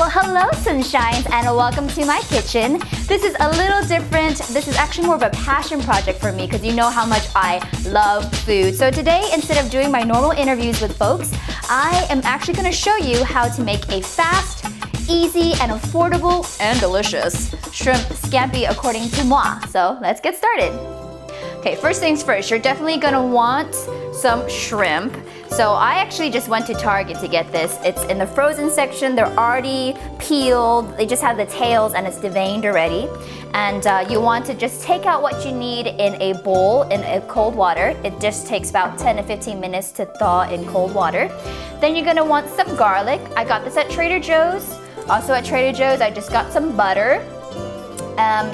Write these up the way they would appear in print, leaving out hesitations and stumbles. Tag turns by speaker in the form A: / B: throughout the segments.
A: Well, hello sunshines and welcome to my kitchen. This is a little different. This is actually more of a passion project for me because you know how much I love food. So today, instead of doing my normal interviews with folks, I am actually going to show you how to make a fast, easy, and affordable and delicious shrimp scampi according to moi. So let's get started. Okay, first things first, you're definitely gonna want some shrimp. So I actually just went to Target to get this. It's in the frozen section. They're already peeled. They just have the tails and it's deveined already. And you want to just take out what you need in a bowl in a cold water. It just takes about 10 to 15 minutes to thaw in cold water. Then you're gonna want some garlic. I got this at Trader Joe's. Also at Trader Joe's, I just got some butter.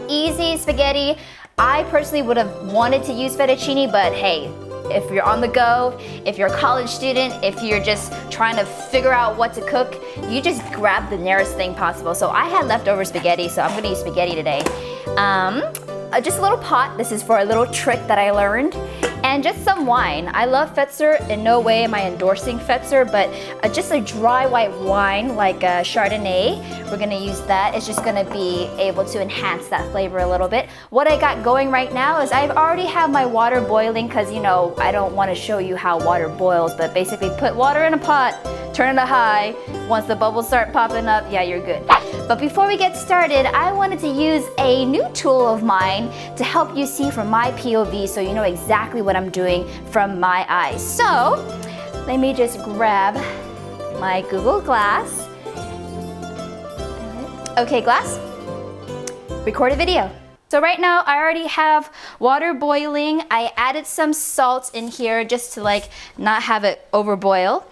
A: Easy spaghetti. I personally would have wanted to use fettuccine, but hey, if you're on the go, if you're a college student, if you're just trying to figure out what to cook, you just grab the nearest thing possible. So I had leftover spaghetti, so I'm gonna use spaghetti today. Just a little pot. This is for a little trick that I learned. And just some wine. I love Fetzer. In no way am I endorsing Fetzer, but just a dry white wine like Chardonnay. We're gonna use that. It's just gonna be able to enhance that flavor a little bit. What I got going right now is I've already have my water boiling because you know I don't want to show you how water boils, but basically put water in a pot, turn it to high. Once the bubbles start popping up, yeah, you're good. But before we get started, I wanted to use a new tool of mine to help you see from my POV so you know exactly what I'm doing from my eyes. So, let me just grab my Google Glass. Okay, Glass, record a video. So right now I already have water boiling. I added some salt in here just to like not have it overboil.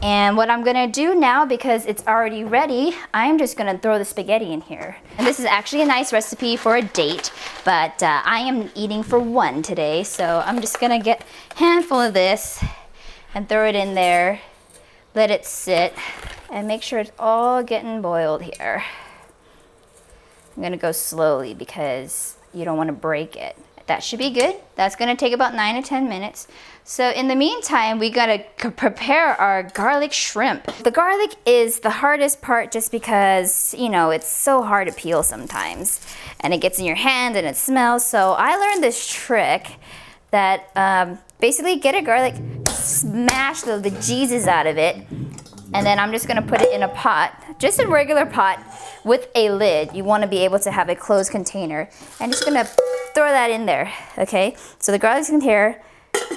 A: And what I'm gonna do now, because it's already ready, I'm just gonna throw the spaghetti in here. And this is actually a nice recipe for a date, but I am eating for one today, so I'm just gonna get a handful of this and throw it in there, let it sit, and make sure it's all getting boiled here. I'm gonna go slowly because you don't wanna break it. That should be good. That's gonna take about 9 to 10 minutes. So in the meantime, we gotta prepare our garlic shrimp. The garlic is the hardest part just because, you know, it's so hard to peel sometimes. And it gets in your hand and it smells. So I learned this trick that basically get a garlic, smash the Jesus out of it, and then I'm just gonna put it in a pot, just a regular pot with a lid. You wanna be able to have a closed container. And just gonna throw that in there, okay? So the garlic's in here,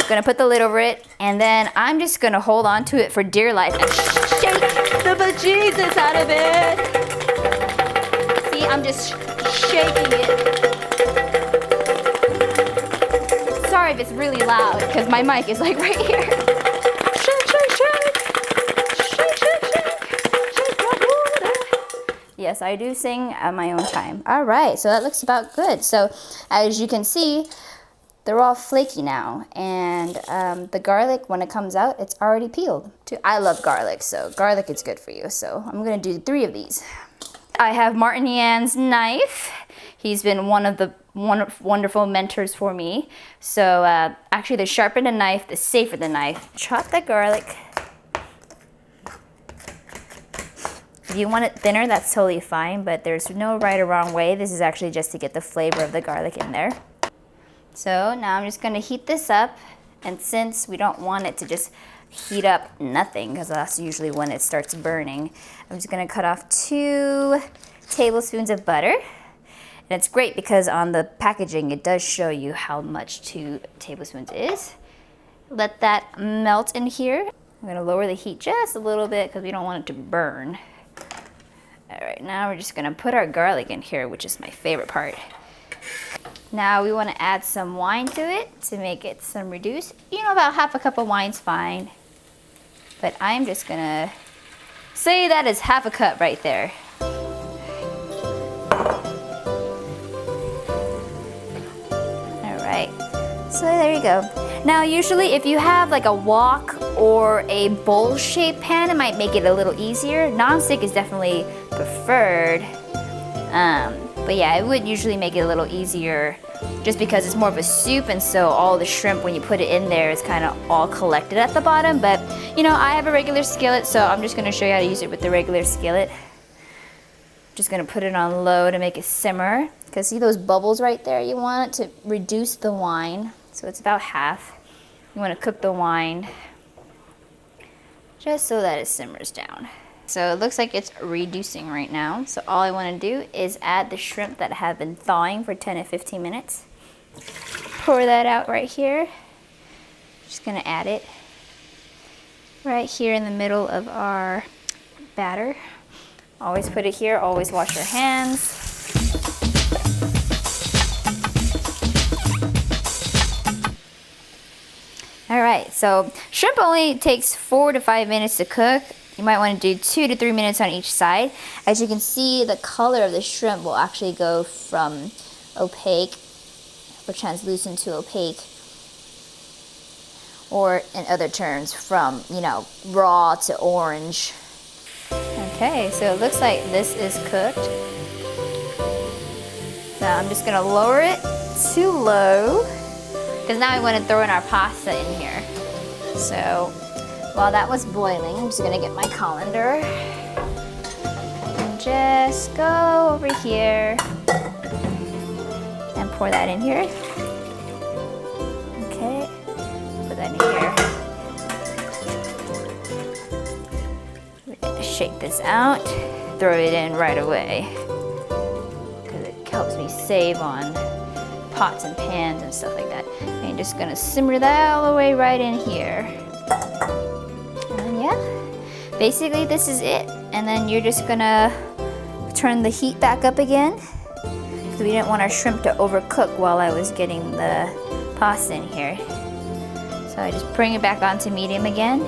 A: gonna put the lid over it, and then I'm just gonna hold on to it for dear life and shake the bejesus out of it. See, I'm just shaking it. Sorry if it's really loud, because my mic is like right here. Shake, shake, shake. Shake, shake, shake. Shake my water. Yes, I do sing at my own time. All right, so that looks about good. So as you can see, they're all flaky now, and the garlic, when it comes out, it's already peeled. I love garlic, so garlic is good for you. So I'm gonna do 3 of these. I have Martin Yan's knife. He's been one of the wonderful mentors for me. So actually, the sharper the knife, the safer the knife. Chop the garlic. If you want it thinner, that's totally fine, but there's no right or wrong way. This is actually just to get the flavor of the garlic in there. So now I'm just gonna heat this up, and since we don't want it to just heat up nothing, because that's usually when it starts burning, I'm just gonna cut off 2 tablespoons of butter. And it's great because on the packaging it does show you how much 2 tablespoons is. Let that melt in here. I'm gonna lower the heat just a little bit because we don't want it to burn. All right, now we're just gonna put our garlic in here, which is my favorite part. Now we want to add some wine to it to make it some reduced. You know, about half a cup of wine's fine. But I'm just gonna say that is half a cup right there. All right, so there you go. Now usually if you have like a wok or a bowl-shaped pan, it might make it a little easier. Non-stick is definitely preferred. But yeah, it would usually make it a little easier just because it's more of a soup, and so all the shrimp, when you put it in there, is kind of all collected at the bottom. But you know, I have a regular skillet, so I'm just gonna show you how to use it with the regular skillet. Just gonna put it on low to make it simmer. Because see those bubbles right there? You want it to reduce the wine. So it's about half. You wanna cook the wine just so that it simmers down. So it looks like it's reducing right now. So all I wanna do is add the shrimp that have been thawing for 10 to 15 minutes. Pour that out right here. Just gonna add it right here in the middle of our batter. Always put it here, always wash your hands. All right, so shrimp only takes 4 to 5 minutes to cook. You might want to do 2 to 3 minutes on each side. As you can see, the color of the shrimp will actually go from opaque or translucent to opaque, or in other terms, from, you know, raw to orange. Okay, so it looks like this is cooked. Now I'm just gonna lower it to low, because now I want to throw in our pasta in here. So while that was boiling, I'm just gonna get my colander and just go over here and pour that in here. Okay, put that in here. We're gonna shake this out, throw it in right away, because it helps me save on pots and pans and stuff like that. And you're just gonna simmer that all the way right in here. And then yeah, basically this is it. And then you're just gonna turn the heat back up again, because we didn't want our shrimp to overcook while I was getting the pasta in here. So I just bring it back onto medium again.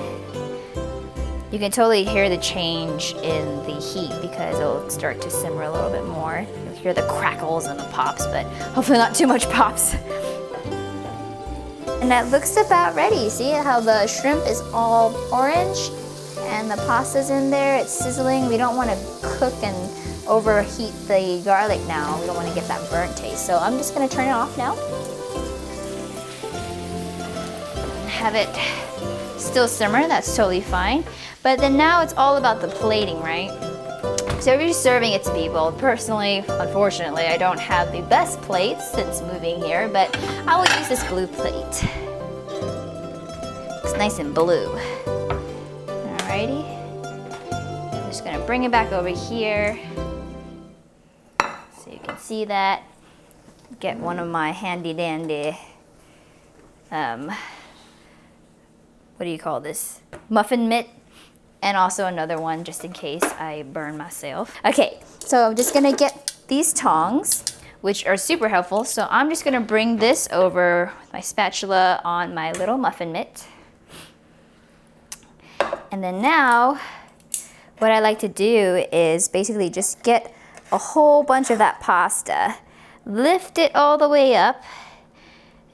A: You can totally hear the change in the heat because it'll start to simmer a little bit more. You'll hear the crackles and the pops, but hopefully not too much pops. And that looks about ready. See how the shrimp is all orange and the pasta's in there, it's sizzling. We don't want to cook and overheat the garlic now. We don't want to get that burnt taste. So I'm just gonna turn it off now. Have it still simmer, that's totally fine. But then now it's all about the plating, right? So if you're serving it to people, personally, unfortunately, I don't have the best plates since moving here, but I will use this blue plate. It's nice and blue. Alrighty. I'm just gonna bring it back over here so you can see that. Get one of my handy dandy, what do you call this? Muffin mitt. And also another one just in case I burn myself. Okay, so I'm just gonna get these tongs, which are super helpful. So I'm just gonna bring this over with my spatula on my little muffin mitt. And then now, what I like to do is basically just get a whole bunch of that pasta, lift it all the way up,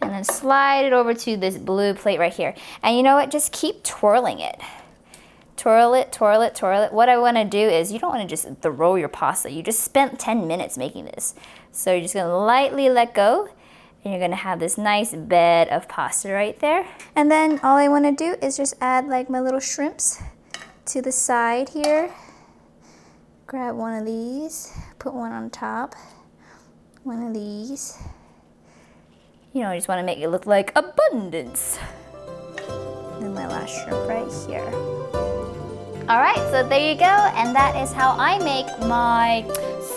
A: and then slide it over to this blue plate right here. And you know what, just keep twirling it. Twirl it, twirl it, twirl it. What I wanna do is, you don't wanna just throw your pasta. You just spent 10 minutes making this. So you're just gonna lightly let go, and you're gonna have this nice bed of pasta right there. And then all I wanna do is just add like my little shrimps to the side here. Grab one of these, put one on top, one of these. You know, I just wanna make it look like abundance. And then my last shrimp right here. All right, so there you go, and that is how I make my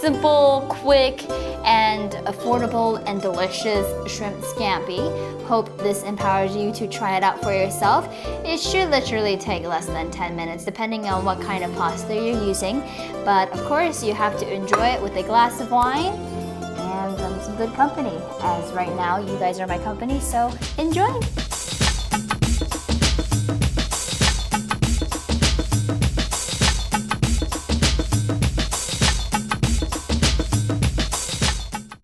A: simple, quick, and affordable and delicious shrimp scampi. Hope this empowers you to try it out for yourself. It should literally take less than 10 minutes, depending on what kind of pasta you're using. But of course, you have to enjoy it with a glass of wine and some good company. As right now, you guys are my company, so enjoy.